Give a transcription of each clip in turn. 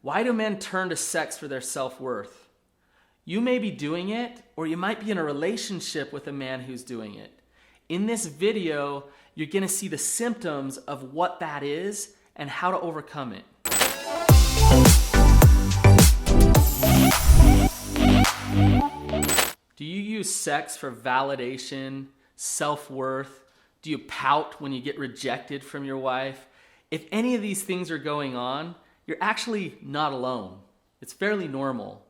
Why do men turn to sex for their self-worth? You may be doing it, or you might be in a relationship with a man who's doing it. In this video, you're going to see the symptoms of what that is and how to overcome it. Do you use sex for validation, self-worth? Do you pout when you get rejected from your wife? If any of these things are going on, you're actually not alone. It's fairly normal.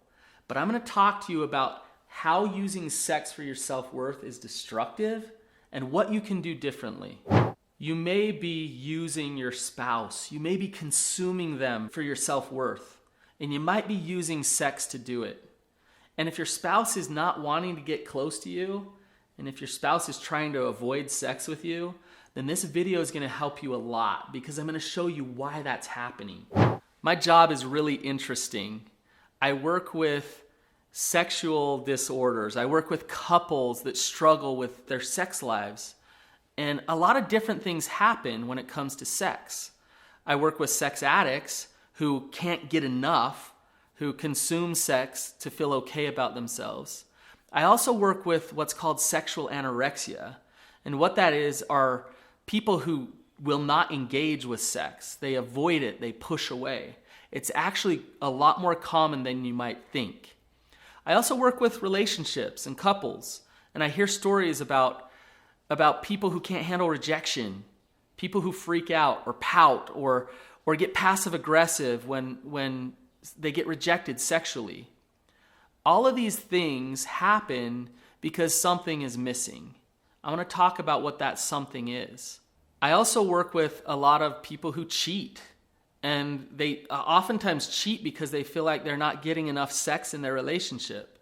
But I'm going to talk to you about how using sex for your self-worth is destructive and what you can do differently. You may be using your spouse. You may be consuming them for your self-worth. And you might be using sex to do it. And if your spouse is not wanting to get close to you, and if your spouse is trying to avoid sex with you, then this video is going to help you a lot because I'm going to show you why that's happening. My job is really interesting. I work with sexual disorders. I work with couples that struggle with their sex lives. And a lot of different things happen when it comes to sex. I work with sex addicts who can't get enough, who consume sex to feel okay about themselves. I also work with what's called sexual anorexia. And what that is are people who will not engage with sex. They avoid it, they push away. It's actually a lot more common than you might think. I also work with relationships and couples, and I hear stories about people who can't handle rejection, people who freak out or pout or get passive aggressive when they get rejected sexually. All of these things happen because something is missing. I want to talk about what that something is. I also work with a lot of people who cheat, and they oftentimes cheat because they feel like they're not getting enough sex in their relationship.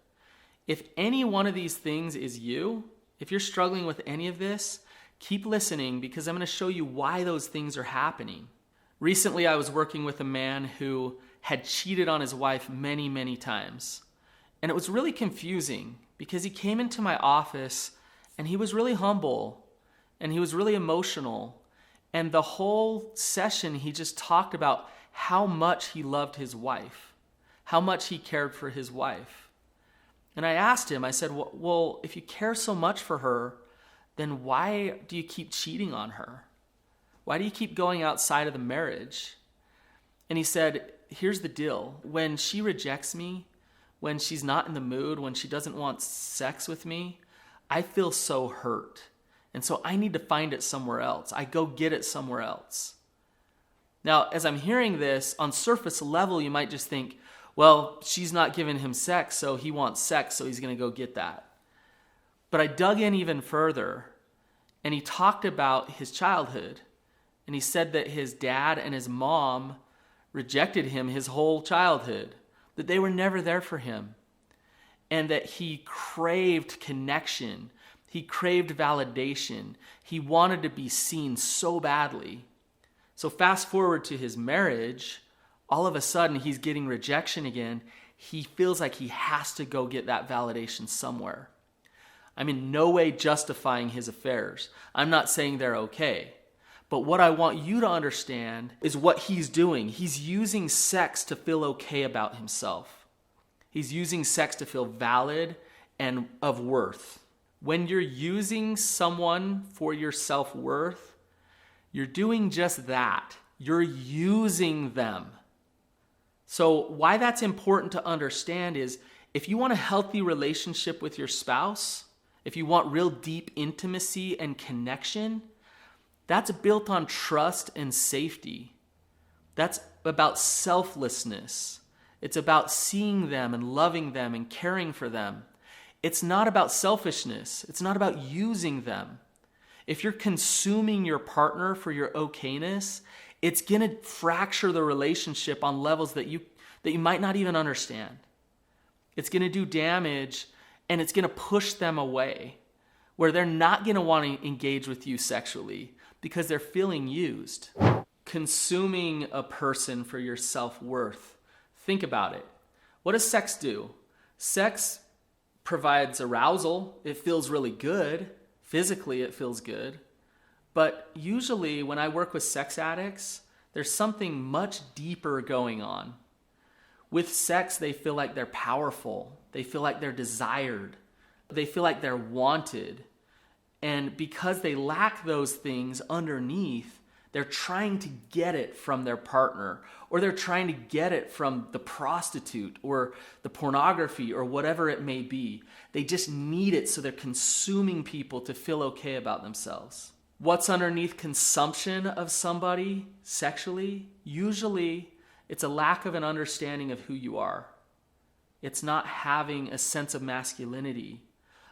If any one of these things is you, if you're struggling with any of this, keep listening because I'm going to show you why those things are happening. Recently, I was working with a man who had cheated on his wife many, many times. And it was really confusing because he came into my office and he was really humble and he was really emotional. And the whole session, he just talked about how much he loved his wife, how much he cared for his wife. And I asked him, I said, well, if you care so much for her, then why do you keep cheating on her? Why do you keep going outside of the marriage? And he said, here's the deal. When she rejects me, when she's not in the mood, when she doesn't want sex with me, I feel so hurt. And so I need to find it somewhere else. I go get it somewhere else. Now, as I'm hearing this, on surface level, you might just think, well, she's not giving him sex, so he wants sex, so he's going to go get that. But I dug in even further, and he talked about his childhood. And he said that his dad and his mom rejected him his whole childhood, that they were never there for him, and that he craved connection. He craved validation. He wanted to be seen so badly. So fast forward to his marriage, all of a sudden he's getting rejection again. He feels like he has to go get that validation somewhere. I'm in no way justifying his affairs. I'm not saying they're okay. But what I want you to understand is what he's doing. He's using sex to feel okay about himself. He's using sex to feel valid and of worth. When you're using someone for your self-worth, you're doing just that. You're using them. So why that's important to understand is if you want a healthy relationship with your spouse, if you want real deep intimacy and connection, that's built on trust and safety. That's about selflessness. It's about seeing them and loving them and caring for them. It's not about selfishness. It's not about using them. If you're consuming your partner for your okayness, it's going to fracture the relationship on levels that you might not even understand. It's going to do damage, and it's going to push them away, where they're not going to want to engage with you sexually because they're feeling used. Consuming a person for your self-worth. Think about it. What does sex do? Sex provides arousal. It feels really good. Physically, it feels good. But usually when I work with sex addicts, there's something much deeper going on. With sex, they feel like they're powerful. They feel like they're desired. They feel like they're wanted. And because they lack those things underneath, they're trying to get it from their partner, or they're trying to get it from the prostitute or the pornography or whatever it may be. They just need it, so they're consuming people to feel okay about themselves. What's underneath consumption of somebody sexually? Usually, it's a lack of an understanding of who you are. It's not having a sense of masculinity,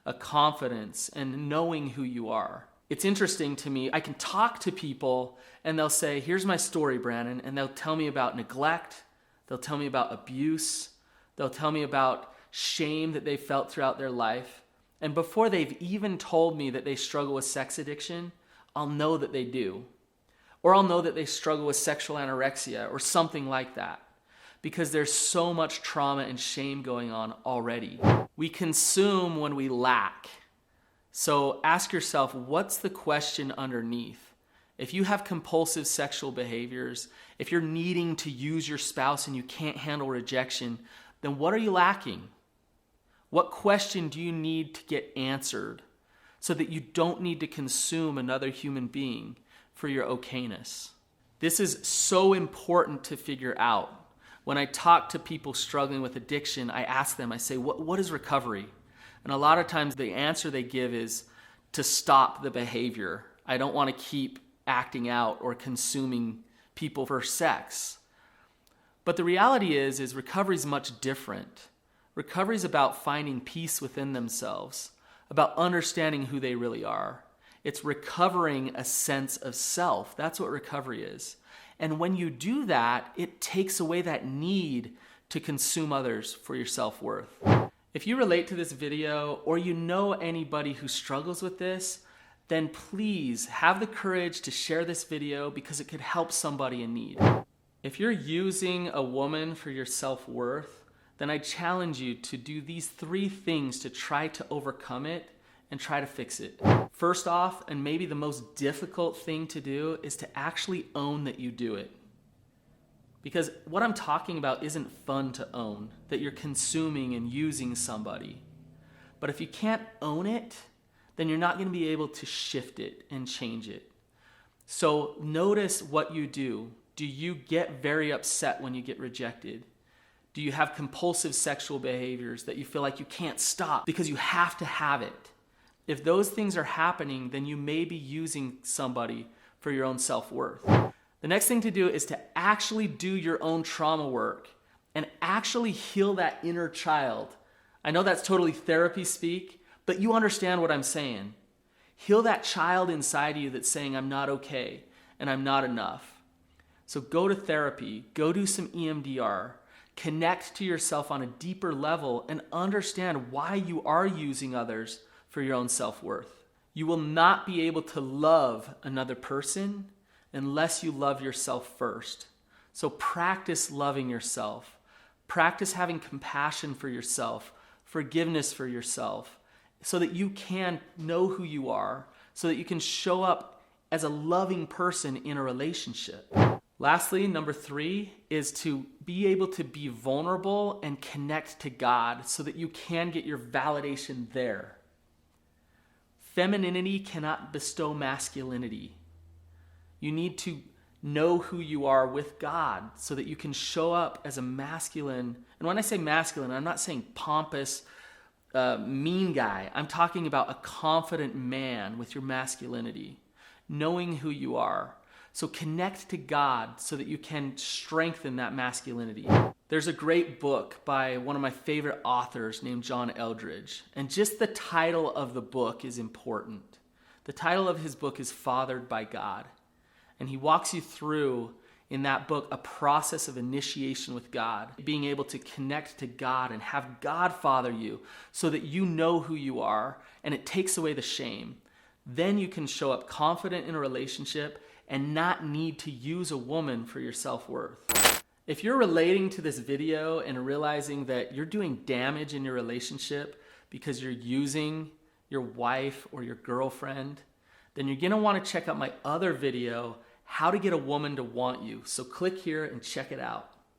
a confidence, and knowing who you are. It's interesting to me, I can talk to people and they'll say, here's my story, Brannon, and they'll tell me about neglect, they'll tell me about abuse, they'll tell me about shame that they felt throughout their life. And before they've even told me that they struggle with sex addiction, I'll know that they do. Or I'll know that they struggle with sexual anorexia or something like that, because there's so much trauma and shame going on already. We consume when we lack. So ask yourself, what's the question underneath? If you have compulsive sexual behaviors, if you're needing to use your spouse and you can't handle rejection, then what are you lacking? What question do you need to get answered so that you don't need to consume another human being for your okayness? This is so important to figure out. When I talk to people struggling with addiction, I ask them, I say, what is recovery? And a lot of times the answer they give is to stop the behavior. I don't want to keep acting out or consuming people for sex. But the reality is recovery is much different. Recovery is about finding peace within themselves, about understanding who they really are. It's recovering a sense of self. That's what recovery is. And when you do that, it takes away that need to consume others for your self-worth. If you relate to this video, or you know anybody who struggles with this, then please have the courage to share this video, because it could help somebody in need. If you're using a woman for your self-worth, then I challenge you to do these 3 things to try to overcome it and try to fix it. First off, and maybe the most difficult thing to do, is to actually own that you do it. Because what I'm talking about isn't fun to own, that you're consuming and using somebody. But if you can't own it, then you're not going to be able to shift it and change it. So notice what you do. Do you get very upset when you get rejected? Do you have compulsive sexual behaviors that you feel like you can't stop because you have to have it? If those things are happening, then you may be using somebody for your own self-worth. The next thing to do is to actually do your own trauma work and actually heal that inner child. I know that's totally therapy speak, but you understand what I'm saying. Heal that child inside you that's saying, I'm not okay and I'm not enough. So go to therapy, go do some EMDR, connect to yourself on a deeper level, and understand why you are using others for your own self-worth. You will not be able to love another person unless you love yourself first. So practice loving yourself. Practice having compassion for yourself, forgiveness for yourself, so that you can know who you are, so that you can show up as a loving person in a relationship. Lastly, number 3 is to be able to be vulnerable and connect to God so that you can get your validation there. Femininity cannot bestow masculinity. You need to know who you are with God so that you can show up as a masculine. And when I say masculine, I'm not saying pompous, mean guy. I'm talking about a confident man with your masculinity, knowing who you are. So connect to God so that you can strengthen that masculinity. There's a great book by one of my favorite authors named John Eldredge, and just the title of the book is important. The title of his book is Fathered by God, and he walks you through in that book a process of initiation with God, being able to connect to God and have God father you so that you know who you are, and it takes away the shame. Then you can show up confident in a relationship and not need to use a woman for your self-worth. If you're relating to this video and realizing that you're doing damage in your relationship because you're using your wife or your girlfriend, then you're gonna wanna check out my other video, How to Get a Woman to Want You. So click here and check it out.